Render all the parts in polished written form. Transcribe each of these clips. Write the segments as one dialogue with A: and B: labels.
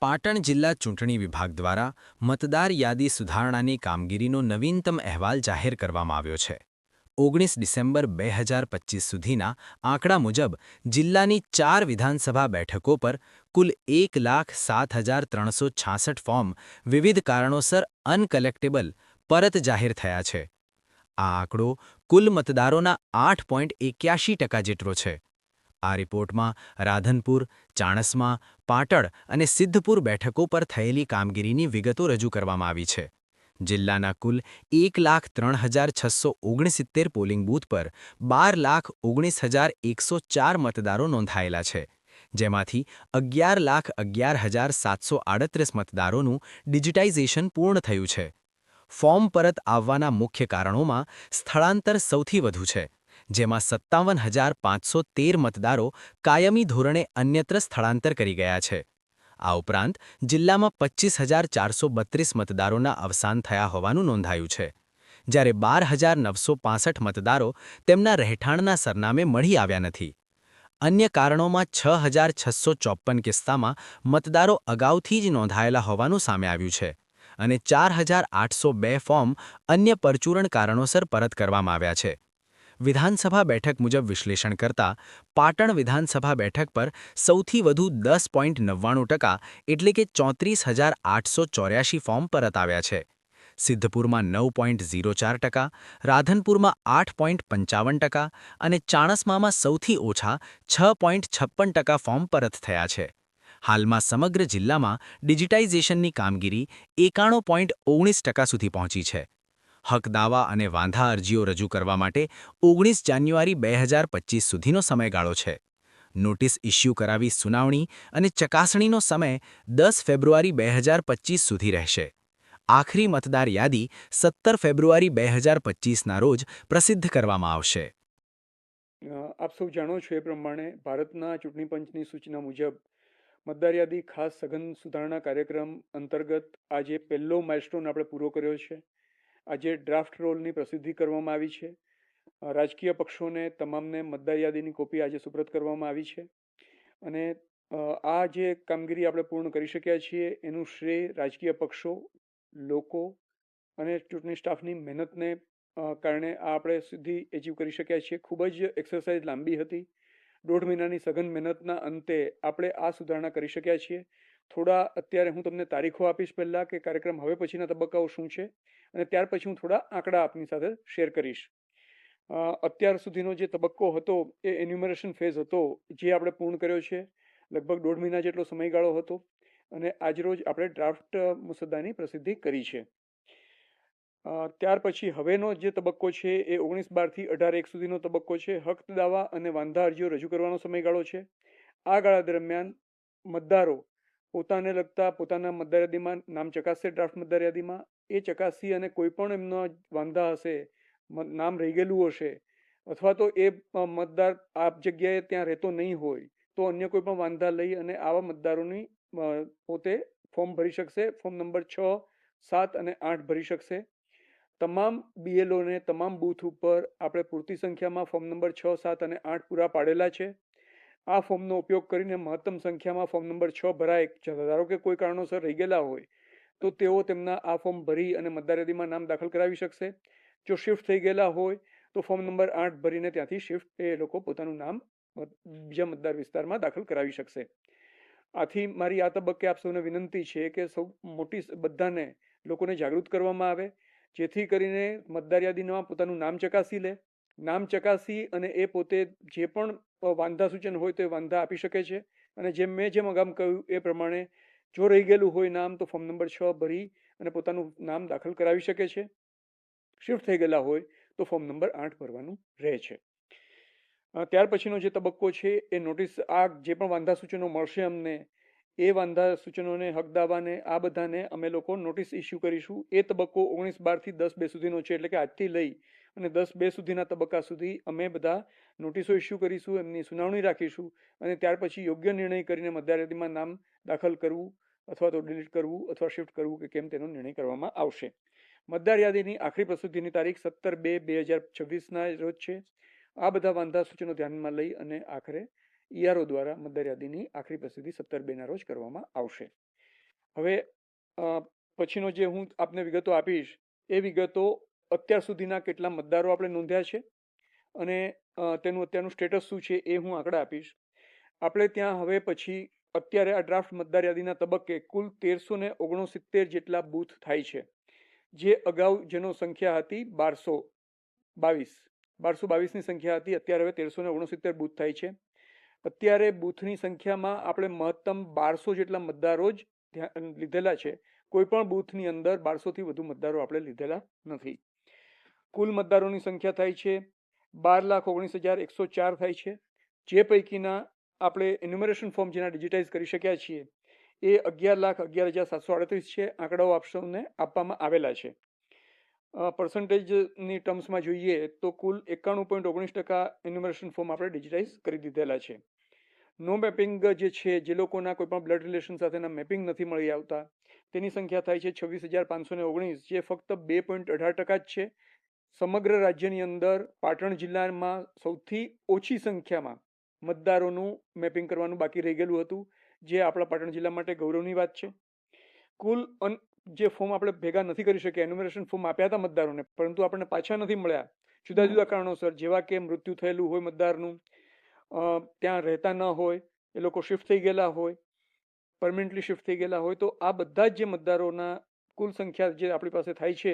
A: પાટણ જિલ્લા ચૂંટણી વિભાગ દ્વારા મતદાર યાદી સુધારણાની કામગીરીનો નવીનતમ અહેવાલ જાહેર કરવામાં આવ્યો છે. 19 ડિસેમ્બર 2025 સુધીના આંકડા મુજબ જિલ્લાની 4 વિધાનસભા બેઠકો પર કુલ 1,07,366 ફોર્મ વિવિધ કારણોસર અનકલેક્ટેબલ પરત જાહેર થયા છે. આ આંકડો કુલ મતદારોના 8.81% જેટલો છે. આ રિપોર્ટમાં રાધનપુર, ચાણસ્મા, પાટણ અને સિદ્ધપુર બેઠકો પર થયેલી કામગીરીની વિગતો રજૂ કરવામાં આવી છે. જિલ્લાના કુલ 1,03,669 પોલિંગ બૂથ પર 12,19,104 મતદારો નોંધાયેલા છે, જેમાંથી 11,11,738 મતદારોનું ડિજિટાઇઝેશન પૂર્ણ થયું છે. ફોર્મ પરત આવવાના મુખ્ય કારણોમાં સ્થળાંતર સૌથી વધુ છે, જેમાં 57,513 મતદારો કાયમી ધોરણે અન્યત્ર સ્થળાંતર કરી ગયા છે. આ ઉપરાંત જિલ્લામાં 25,432 મતદારોના અવસાન થયા હોવાનું નોંધાયું છે, જ્યારે 12,965 મતદારો તેમના રહેઠાણના સરનામે મળી આવ્યા નથી. અન્ય કારણોમાં 6,654 કિસ્સામાં મતદારો અગાઉથી જ નોંધાયેલા હોવાનું સામે આવ્યું છે અને 4,802 ફોર્મ અન્ય પરચુરણ કારણોસર પરત કરવામાં આવ્યા છે. વિધાનસભા બેઠક મુજબ વિશ્લેષણ કરતા પાટણ વિધાનસભા બેઠક પર સૌથી વધુ 10.99% એટલે કે 34,884 ફોર્મ પરત આવ્યા છે. સિદ્ધપુરમાં 9.04%, રાધનપુરમાં 8.55% અને ચાણસ્મામાં સૌથી ઓછા 6.56% ફોર્મ પરત થયા છે. હાલમાં સમગ્ર જિલ્લામાં ડિજિટાઇઝેશનની કામગીરી 91.19% સુધી પહોંચી છે. હક દાવા અને વાંધા અરજીઓ રજૂ કરવા માટે 19 જાન્યુઆરી 2025 સુધીનો સમયગાળો છે. નોટિસ ઇસ્યુ કરાવી સુનાવણી અને ચકાસણીનો સમય 10 ફેબ્રુઆરી 2025 સુધી રહેશે. આખરી મતદાર યાદી 17 ફેબ્રુઆરી 2025ના રોજ પ્રસિદ્ધ કરવામાં આવશે.
B: આપ સૌ જાણો છો એ પ્રમાણે ભારતના ચૂંટણી પંચની સૂચના મુજબ મતદાર યાદી ખાસ સઘન સુધારણા કાર્યક્રમ અંતર્ગત આજે પહેલો માઇલસ્ટોન આપણે પૂરો કર્યો છે. આજે ડ્રાફ્ટ રોલની પ્રસિદ્ધિ કરવામાં આવી છે. રાજકીય પક્ષોને તમામને મતદાર યાદીની કોપી આજે સુપ્રત કરવામાં આવી છે અને આ જે કામગીરી આપણે પૂર્ણ કરી શક્યા છીએ એનું શ્રેય રાજકીય પક્ષો, લોકો અને ચૂંટણી સ્ટાફની મહેનતને કારણે આ આપણે સુધી એચીવ કરી શક્યા છીએ. ખૂબ જ એક્સરસાઇઝ લાંબી હતી. 1.5 મહિનાની સઘન મહેનતના અંતે આપણે આ સુધારણા કરી શક્યા છીએ. થોડા અત્યારે હું તમને તારીખો આપીશ પહેલાં કે કાર્યક્રમ હવે પછીના તબક્કાઓ શું છે અને ત્યાર પછી હું થોડા આંકડા આપની સાથે શેર કરીશ. અત્યાર સુધીનો જે તબક્કો હતો એ એન્યુમરેશન ફેઝ હતો, જે આપણે પૂર્ણ કર્યો છે. લગભગ 1.5 મહિના જેટલો સમયગાળો હતો અને આજરોજ આપણે ડ્રાફ્ટ મુસદ્દાની પ્રસિદ્ધિ કરી છે. ત્યાર પછી હવેનો જે તબક્કો છે એ 19/12 થી 18/1 સુધીનો તબક્કો છે. હક દાવા અને વાંધા અરજીઓ રજૂ કરવાનો સમયગાળો છે. આ ગાળા દરમિયાન મતદારો પોતાને લગતા પોતાના મતદાર યાદીમાં નામ ચકાસશે. ડ્રાફ્ટ મતદાર યાદીમાં એ ચકાસી અને કોઈ પણ એમનો વાંધા હશે, નામ રહી ગયેલું હશે અથવા તો એ મતદાર આ જગ્યાએ ત્યાં રહેતો નહીં હોય તો અન્ય કોઈ પણ વાંધા લઈ અને આવા મતદારોની પોતે ફોર્મ ભરી શકશે. ફોર્મ નંબર 6, 7 અને 8 ભરી શકશે. તમામ બીએલઓને તમામ બૂથ ઉપર આપણે પૂરતી સંખ્યામાં ફોર્મ નંબર 6, 7 અને 8 પૂરા પાડેલા છે. આ ફોર્મનો ઉપયોગ કરીને મહત્તમ સંખ્યામાં ફોર્મ નંબર 6 ભરાય. ધારો કે કોઈ કારણોસર રહી ગયેલા હોય તો તેઓ તેમના આ ફોર્મ ભરી અને મતદાર યાદીમાં નામ દાખલ કરાવી શકશે. જો શિફ્ટ થઈ ગયેલા હોય તો ફોર્મ નંબર 8 ભરીને ત્યાંથી શિફ્ટ એ લોકો પોતાનું નામ બીજા મતદાર વિસ્તારમાં દાખલ કરાવી શકશે. આથી મારી આ તબક્કે આપ સૌને વિનંતી છે કે સૌ મોટી બધાને લોકોને જાગૃત કરવામાં આવે, જેથી કરીને મતદાર યાદીમાં પોતાનું નામ ચકાસી લે. નામ ચકાસી અને એ પોતે જે પણ વાંધા સૂચન હોય તો એ વાંધા આપી શકે છે અને જેમ અગાઉ કહ્યું એ પ્રમાણે જો રહી ગયેલું હોય નામ તો ફોર્મ નંબર 6 ભરી અને પોતાનું નામ દાખલ કરાવી શકે છે. શિફ્ટ થઈ ગયેલા હોય તો ફોર્મ નંબર 8 ભરવાનું રહે છે. ત્યાર પછીનો જે તબક્કો છે એ નોટિસ, આ જે પણ વાંધા સૂચનો મળશે અમને એ વાંધા સૂચનોને, હક દાવાને, આ બધાને અમે લોકો નોટિસ ઇસ્યુ કરીશું. એ તબક્કો 19/12 થી 10/2 સુધીનો છે, એટલે કે આજથી લઈ અને 10/2 સુધીના તબક્કા સુધી અમે બધા નોટિસો ઇસ્યુ કરીશું, એમની સુનાવણી રાખીશું અને ત્યાર પછી યોગ્ય નિર્ણય કરીને મતદાર યાદીમાં નામ દાખલ કરવું અથવા તો ડિલીટ કરવું અથવા શિફ્ટ કરવું કે કેમ તેનો નિર્ણય કરવામાં આવશે. મતદાર યાદીની આખરી પ્રસિદ્ધિની તારીખ 17/2/2026ના રોજ છે. આ બધા વાંધા સૂચનો ધ્યાનમાં લઈ અને આખરે ઈઆરઓ દ્વારા મતદાર યાદીની આખરી પ્રસિદ્ધિ 17/2ના રોજ કરવામાં આવશે. હવે પછીનો જે હું આપને વિગતો આપીશ એ વિગતો અત્યાર સુધીના કેટલા મતદારો આપણે નોંધ્યા છે અને તેનું અત્યારનું સ્ટેટસ શું છે એ હું આંકડા આપીશ. આપણે ત્યાં હવે પછી અત્યારે આ ડ્રાફ્ટ મતદાર યાદીના તબક્કે કુલ 1369 જેટલા બૂથ થાય છે, જે અગાઉ જેનો સંખ્યા હતી 1222ની સંખ્યા હતી, અત્યારે હવે 1369 બૂથ થાય છે. અત્યારે બૂથની સંખ્યામાં આપણે મહત્તમ 1200 જેટલા મતદારો જ લીધેલા છે. કોઈ પણ બૂથની અંદર 1200 થી વધુ મતદારો આપણે લીધેલા નથી. કુલ મતદારોની સંખ્યા થાય છે 12,19,104 થાય છે, જે પૈકીના આપણે એન્યુમરેશન ફોર્મ જેના ડિજિટાઇઝ કરી શક્યા છીએ એ 11,11,738 છે. આંકડાઓ આપને આપવામાં આવેલા છે. પર્સન્ટેજની ટર્મ્સમાં જોઈએ તો કુલ 91.19% એન્યુમરેશન ફોર્મ આપણે ડિજિટાઇઝ કરી દીધેલા છે. નો મેપિંગ જે છે, જે લોકોના કોઈ પણ બ્લડ રિલેશન સાથેના મેપિંગ નથી મળી આવતા, તેની સંખ્યા થાય છે 26,519, જે ફક્ત 2.18% જ છે. સમગ્ર રાજ્યની અંદર પાટણ જિલ્લામાં સૌથી ઓછી સંખ્યામાં મતદારોનું મેપિંગ કરવાનું બાકી રહી ગયેલું હતું, જે આપણા પાટણ જિલ્લા માટે ગૌરવની વાત છે. કુલ જે ફોર્મ આપણે ભેગા નથી કરી શક્યા, એન્યુમરેશન ફોર્મ આપ્યા હતા મતદારોને, પરંતુ આપણને પાછા નથી મળ્યા જુદા જુદા કારણોસર, જેવા કે મૃત્યુ થયેલું હોય મતદારનું, ત્યાં રહેતા ન હોય, એ લોકો શિફ્ટ થઈ ગયેલા હોય, પરમનન્ટલી શિફ્ટ થઈ ગયેલા હોય, તો આ બધા જ જે મતદારોના કુલ સંખ્યા જે આપણી પાસે થાય છે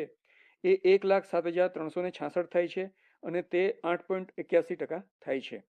B: એ 1,07,366 થાય છે અને તે 8.81% થાય છે.